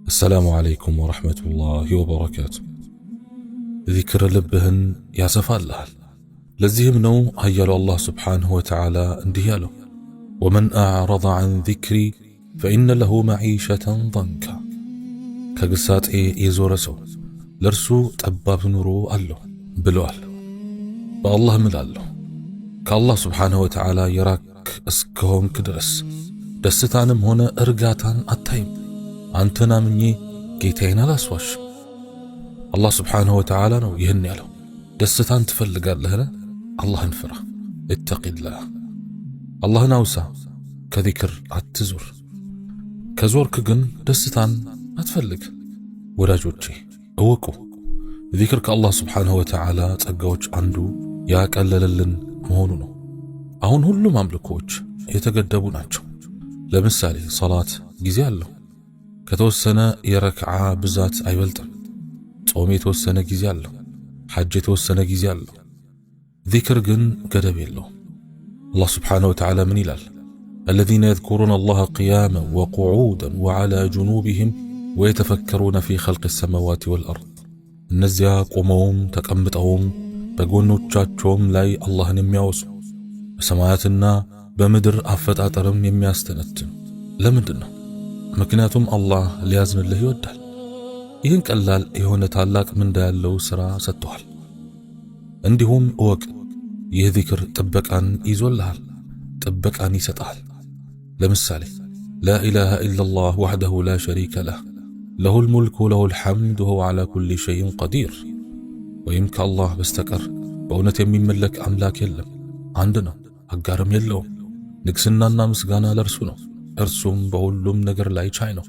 السلام عليكم ورحمة الله وبركاته. ذكر لبهن يا سفالها لزيهم نو هيالو الله سبحانه وتعالى انديالو ومن أعرض عن ذكري فإن له معيشة ضنكا كقصات يزورسو لرسو تأباب نورو ألو بلوال بالله ملالو كالله سبحانه وتعالى يراك اسكهم كدرس دستانم هنا ارقاتان التايم አንተና ምኜ ጌታዬን አላስዋሽም። አላህ ስብሓንሁ ወተዓላ ነው ይህን ያለው። ደስታን ትፈልጋለህን? አላህን ፍራ፣ እተቂላህ። አላህን አውሳ፣ ከዚክር አትዙር። ከዞርክ ግን ደስታን አትፈልግ። ወዳጆቼ እወቁ፣ ዚክር ከአላህ ስብሓንሁ ወተዓላ ጸጋዎች አንዱ ያቀለለልን መሆኑ ነው። አሁን ሁሉም አምልኮች የተገደቡ ናቸው። ለምሳሌ ሰላት ጊዜ አለው። ከተወሰነ የረክዓ ብዛት አይበልጥም። ጾም የተወሰነ ጊዜ አለው። ሐጅ የተወሰነ ጊዜ አለው። ዚክር ግን ገደብ የለውም። አላህ ስብሓንሁ ወተዓላ ምን ይላል? الذين يذكرون الله قياما وقعودا وعلى جنوبهم ويتفكرون في خلق السماوات والأرض እነዚያ ቆመውም ተቀምጠውም በጎኖቻቸውም ላይ አላህን የሚያወሱ በሰማያትና በምድር አፈጣጠርም የሚያስተነትኑ። ለምንድን ነው? ምክንያቱም አላህ ሊያዝንልህ ይወዳል። ይህን ቀላል የሆነ ታላቅ ምንዳ ያለው ሥራ ሰጥቷል። እንዲሁም እወቅ፣ ይህ ዚክር ጥበቃን ይዞልሃል፣ ጥበቃን ይሰጣል። ለምሳሌ ላኢላሃ ኢላላህ ወሕደሁ ላ ሸሪከ ለህ ለሁል ሙልክ ወለሁል ሐምድ ወሁወ ዐላ ኩሊ ሸይኢን ቀዲር። ወይም ከአላህ በስተቀር በእውነት የሚመለክ አምላክ የለም፣ አንድ ነው፣ አጋርም የለውም። ንግስናና ምስጋና ለእርሱ ነው፣ እርሱም በሁሉም ነገር ላይ ቻይ ነው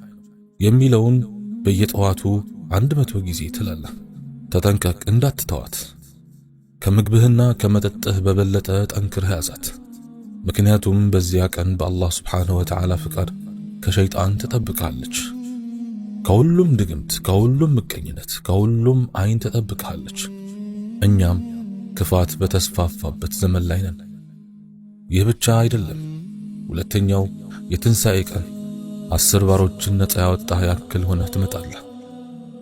የሚለውን በየጠዋቱ 100 ጊዜ ትላለህ። ተጠንቀቅ እንዳትተዋት። ከምግብህና ከመጠጥህ በበለጠ ጠንክረህ ያዛት። ምክንያቱም በዚያ ቀን በአላህ ስብሓንሁ ወተዓላ ፍቃድ ከሸይጣን ትጠብቃለች። ከሁሉም ድግምት፣ ከሁሉም ምቀኝነት፣ ከሁሉም አይን ትጠብቃለች። እኛም ክፋት በተስፋፋበት ዘመን ላይ ነን። ይህ ብቻ አይደለም። ሁለተኛው የትንሣኤ ቀን 10 ባሮችን ነፃ ያወጣህ ያክል ሆነህ ትመጣለህ።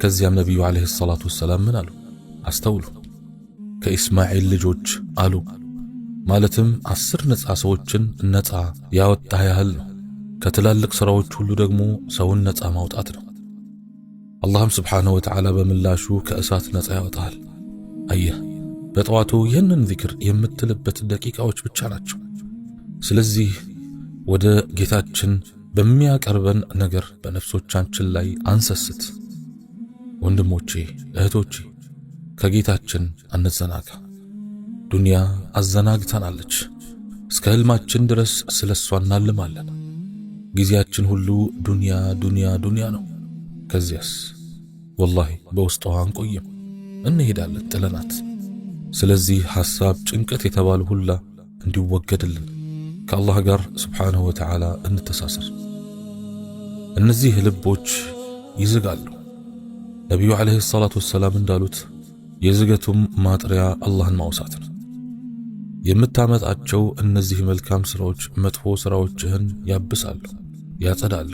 ከዚያም ነቢዩ ዓለይሂ ሰላቱ ወሰላም ምን አሉ? አስተውሉ። ከኢስማኤል ልጆች አሉ፣ ማለትም 10 ነፃ ሰዎችን ነፃ ያወጣህ ያህል ነው። ከትላልቅ ሥራዎች ሁሉ ደግሞ ሰውን ነፃ ማውጣት ነው። አላህም ስብሓንሁ ወተዓላ በምላሹ ከእሳት ነፃ ያወጣሃል። አየህ፣ በጠዋቱ ይህንን ዚክር የምትልበት ደቂቃዎች ብቻ ናቸው። ስለዚህ ወደ ጌታችን በሚያቀርበን ነገር በነፍሶቻችን ላይ አንሰስት። ወንድሞቼ እህቶቼ፣ ከጌታችን አንዘናጋ። ዱንያ አዘናግታናለች። እስከ ህልማችን ድረስ ስለሷ እናልማለን። ጊዜያችን ሁሉ ዱንያ ዱንያ ዱንያ ነው። ከዚያስ ወላሂ በውስጧ አንቆይም፣ እንሄዳለን ጥለናት። ስለዚህ ሐሳብ፣ ጭንቀት የተባሉ ሁላ እንዲወገድልን ከአላህ ጋር ስብሓንሁ ወተዓላ እንተሳሰር። እነዚህ ልቦች ይዝጋሉ። ነቢዩ ዓለይሂ ሰላቱ ወሰላም እንዳሉት የዝገቱም ማጥሪያ አላህን ማውሳት ነው። የምታመጣቸው እነዚህ መልካም ሥራዎች መጥፎ ሥራዎችህን ያብሳሉ፣ ያጸዳሉ።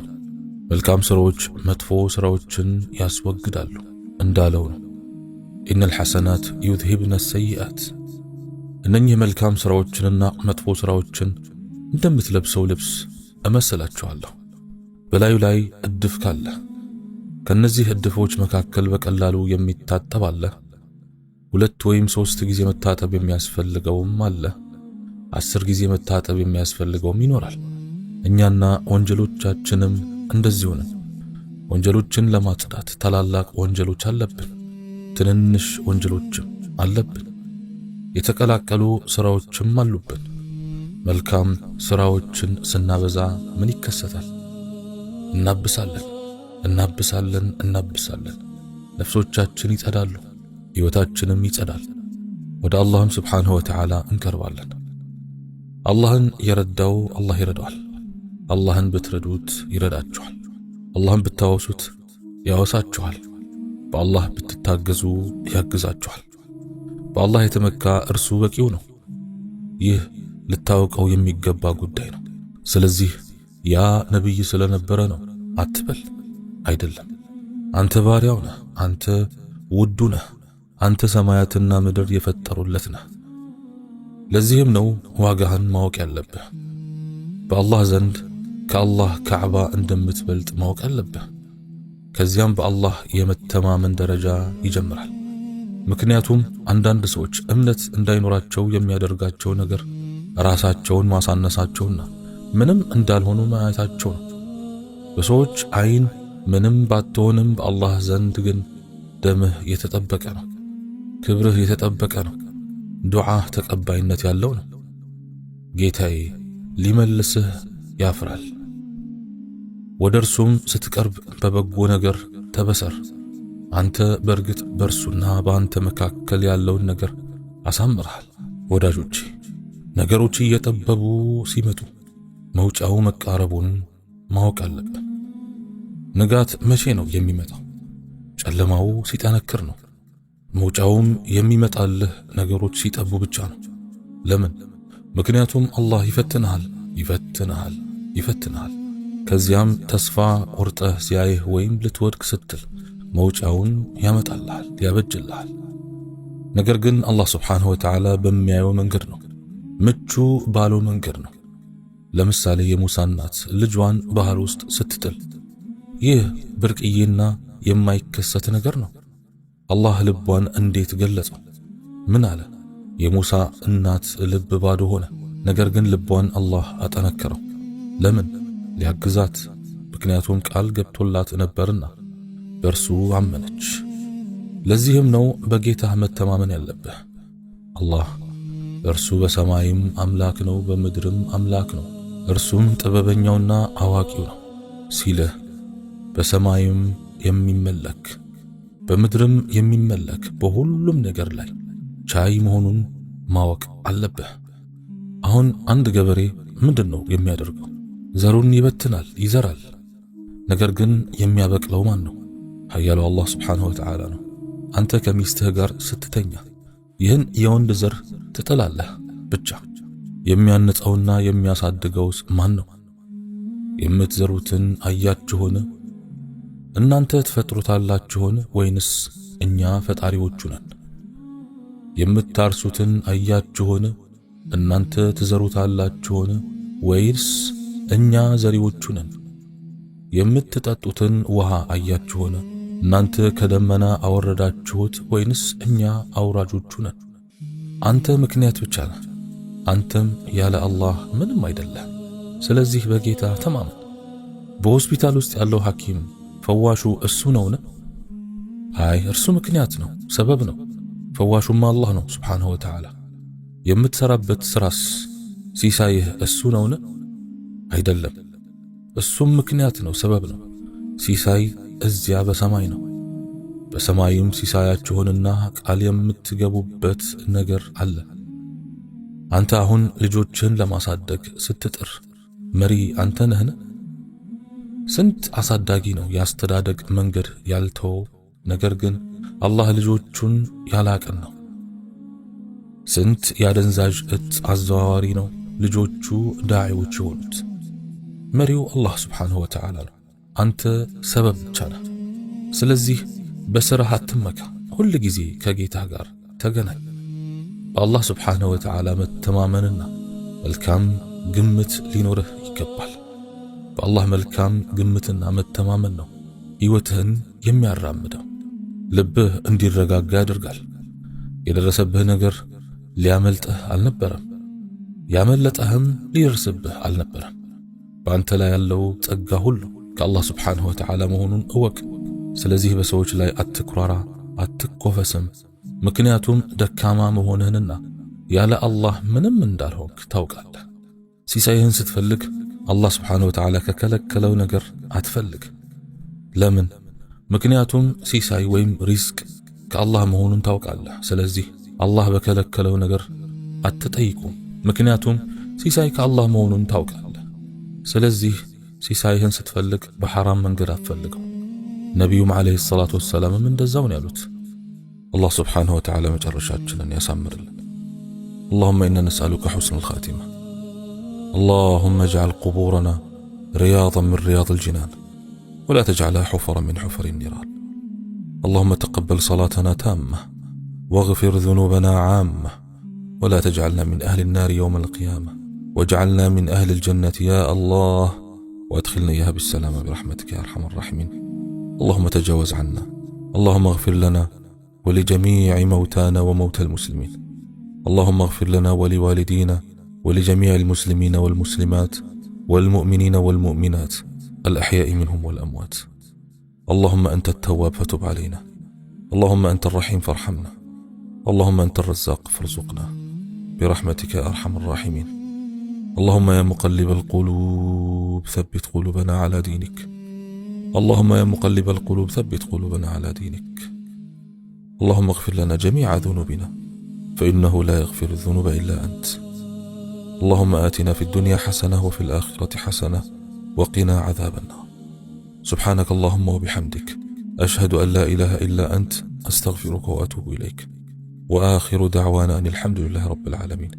መልካም ሥራዎች መጥፎ ሥራዎችን ያስወግዳሉ እንዳለው ነው። ኢነል ሐሰናት ዩዝሂብነ ሰይአት። እነኚህ መልካም ሥራዎችንና መጥፎ ሥራዎችን እንደምትለብሰው ልብስ እመስላችኋለሁ። በላዩ ላይ እድፍ ካለ ከነዚህ እድፎች መካከል በቀላሉ የሚታጠብ አለ፣ 2 ወይም 3 ጊዜ መታጠብ የሚያስፈልገውም አለ፣ 10 ጊዜ መታጠብ የሚያስፈልገውም ይኖራል። እኛና ወንጀሎቻችንም እንደዚሁ ነን። ወንጀሎችን ለማጽዳት ታላላቅ ወንጀሎች አለብን፣ ትንንሽ ወንጀሎችም አለብን፣ የተቀላቀሉ ሥራዎችም አሉብን። መልካም ሥራዎችን ስናበዛ ምን ይከሰታል? እናብሳለን፣ እናብሳለን፣ እናብሳለን። ነፍሶቻችን ይጸዳሉ፣ ሕይወታችንም ይጸዳል። ወደ አላህም ስብሓንሁ ወተዓላ እንቀርባለን። አላህን የረዳው አላህ ይረዳዋል። አላህን ብትረዱት ይረዳችኋል። አላህን ብታወሱት ያወሳችኋል። በአላህ ብትታገዙ ያግዛችኋል። በአላህ የተመካ እርሱ በቂው ነው። ይህ ልታውቀው የሚገባ ጉዳይ ነው። ስለዚህ ያ ነቢይ ስለነበረ ነው አትበል። አይደለም፣ አንተ ባሪያው ነህ፣ አንተ ውዱ ነህ፣ አንተ ሰማያትና ምድር የፈጠሩለት ነህ። ለዚህም ነው ዋጋህን ማወቅ ያለብህ። በአላህ ዘንድ ከአላህ ካዕባ እንደምትበልጥ ማወቅ አለብህ። ከዚያም በአላህ የመተማመን ደረጃ ይጀምራል። ምክንያቱም አንዳንድ ሰዎች እምነት እንዳይኖራቸው የሚያደርጋቸው ነገር ራሳቸውን ማሳነሳቸውና ምንም እንዳልሆኑ ማየታቸው ነው። በሰዎች አይን ምንም ባትሆንም በአላህ ዘንድ ግን ደምህ የተጠበቀ ነው፣ ክብርህ የተጠበቀ ነው፣ ዱዓህ ተቀባይነት ያለው ነው። ጌታዬ ሊመልስህ ያፍራል። ወደ እርሱም ስትቀርብ በበጎ ነገር ተበሰር። አንተ በእርግጥ በእርሱና በአንተ መካከል ያለውን ነገር አሳምረሃል። ወዳጆቼ ነገሮች እየጠበቡ ሲመጡ መውጫው መቃረቡን ማወቅ አለብን። ንጋት መቼ ነው የሚመጣው? ጨለማው ሲጠነክር ነው። መውጫውም የሚመጣልህ ነገሮች ሲጠቡ ብቻ ነው። ለምን? ምክንያቱም አላህ ይፈትንሃል። ከዚያም ተስፋ ቆርጠህ ሲያይህ ወይም ልትወድቅ ስትል መውጫውን ያመጣልሃል፣ ያበጅልሃል። ነገር ግን አላህ ስብሓንሁ ወተዓላ በሚያየው መንገድ ነው፣ ምቹ ባለው መንገድ ነው። ለምሳሌ የሙሳ እናት ልጇን ባህር ውስጥ ስትጥል፣ ይህ ብርቅዬና የማይከሰት ነገር ነው። አላህ ልቧን እንዴት ገለጸው? ምን አለ? የሙሳ እናት ልብ ባዶ ሆነ። ነገር ግን ልቧን አላህ አጠነከረው። ለምን? ሊያግዛት። ምክንያቱም ቃል ገብቶላት ነበርና በእርሱ አመነች። ለዚህም ነው በጌታህ መተማመን ያለብህ። አላህ እርሱ በሰማይም አምላክ ነው፣ በምድርም አምላክ ነው፣ እርሱም ጥበበኛውና አዋቂው ነው ሲልህ በሰማይም የሚመለክ በምድርም የሚመለክ በሁሉም ነገር ላይ ቻይ መሆኑን ማወቅ አለብህ። አሁን አንድ ገበሬ ምንድነው የሚያደርገው? ዘሩን ይበትናል፣ ይዘራል። ነገር ግን የሚያበቅለው ማን ነው? ኃያሉ አላህ ስብሓንሁ ወተዓላ ነው። አንተ ከሚስትህ ጋር ስትተኛ ይህን የወንድ ዘር ትጥላለህ ብቻ። የሚያንጸውና የሚያሳድገውስ ማን ነው? የምትዘሩትን አያችሁን? እናንተ ትፈጥሩታላችሁን ወይንስ እኛ ፈጣሪዎቹ ነን? የምታርሱትን አያችሁን? እናንተ ትዘሩታላችሁን ወይስ እኛ ዘሪዎቹ ነን? የምትጠጡትን ውሃ አያችሁን? እናንተ ከደመና አወረዳችሁት ወይንስ እኛ አውራጆቹ ነን? አንተ ምክንያት ብቻ ነህ፣ አንተም ያለ አላህ ምንም አይደለም። ስለዚህ በጌታ ተማመን። በሆስፒታል ውስጥ ያለው ሐኪም ፈዋሹ እሱ ነውን? አይ እርሱ ምክንያት ነው፣ ሰበብ ነው። ፈዋሹማ አላህ ነው ሱብሓነሁ ወተዓላ። የምትሰራበት ስራስ ሲሳይህ እሱ ነውን? አይደለም። እሱም ምክንያት ነው፣ ሰበብ ነው። ሲሳይ እዚያ በሰማይ ነው። በሰማይም ሲሳያችሁንና ቃል የምትገቡበት ነገር አለ። አንተ አሁን ልጆችን ለማሳደግ ስትጥር መሪ አንተ ነህን? ስንት አሳዳጊ ነው ያስተዳደግ መንገድ ያልተወው፣ ነገር ግን አላህ ልጆቹን ያላቀን ነው። ስንት ያደንዛዥ እጽ አዘዋዋሪ ነው ልጆቹ ዳዒዎች የሆኑት። መሪው አላህ ስብሓንሁ ወተዓላ ነው። አንተ ሰበብ ብቻ ነህ። ስለዚህ በስራህ አትመካ፣ ሁል ጊዜ ከጌታ ጋር ተገናኝ። በአላህ ስብሓንሁ ወተዓላ መተማመንና መልካም ግምት ሊኖርህ ይገባል። በአላህ መልካም ግምትና መተማመን ነው ሕይወትህን የሚያራምደው። ልብህ እንዲረጋጋ ያደርጋል። የደረሰብህ ነገር ሊያመልጥህ አልነበረም፣ ያመለጠህም ሊደርስብህ አልነበረም። በአንተ ላይ ያለው ጸጋ ሁሉ ከአላህ ስብሓንሁ ወተዓላ መሆኑን እወቅ። ስለዚህ በሰዎች ላይ አትኩራራ፣ አትኮፈስም። ምክንያቱም ደካማ መሆንህንና ያለ አላህ ምንም እንዳልሆንክ ታውቃለህ። ሲሳይህን ስትፈልግ አላህ ስብሓንሁ ወተዓላ ከከለከለው ነገር አትፈልግ። ለምን? ምክንያቱም ሲሳይ ወይም ሪዝቅ ከአላህ መሆኑን ታውቃለህ። ስለዚህ አላህ በከለከለው ነገር አትጠይቁም፣ ምክንያቱም ሲሳይ ከአላህ መሆኑን ታውቃለህ። ስለዚህ ሲሳይህን ስትፈልግ በሐራም መንገድ አትፈልገው። ነቢዩም ዓለይሂ ሰላቱ ወሰላምም እንደዛው ነው ያሉት። አላህ ስብሓንሁ ወተዓላ መጨረሻችንን ያሳምርልን። اللهم إنا نسألك حسن الخاتمة. اللهم اجعل قبورنا رياضا من رياض الجنان ولا تجعلها حفرا من حفر النيران. اللهم تقبل صلاتنا تامة، واغفر ذنوبنا عامة، ولا تجعلنا من أهل النار يوم القيامة، واجعلنا من أهل الجنة يا الله، وادخلنا إياها بالسلامة برحمتك يا أرحم الراحمين. اللهم تجاوز عنا، اللهم اغفر لنا ولجميع موتانا وموتى المسلمين. اللهم اغفر لنا ولوالدينا ولجميع المسلمين والمسلمات والمؤمنين والمؤمنات الأحياء منهم والأموات. اللهم أنت التواب فتب علينا، اللهم أنت الرحيم فارحمنا، اللهم أنت الرزاق فارزقنا برحمتك يا أرحم الراحمين. اللهم يا مقلب القلوب ثبت قلوبنا على دينك، اللهم يا مقلب القلوب ثبت قلوبنا على دينك. اللهم اغفر لنا جميع ذنوبنا، فإنه لا يغفر الذنوب إلا أنت. اللهم آتنا في الدنيا حسنة وفي الآخرة حسنة وقنا عذاب النار. سبحانك اللهم وبحمدك، أشهد أن لا إله إلا أنت، أستغفرك وأتوب إليك. وآخر دعوانا أن الحمد لله رب العالمين،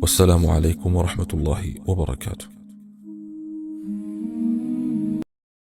والسلام عليكم ورحمة الله وبركاته.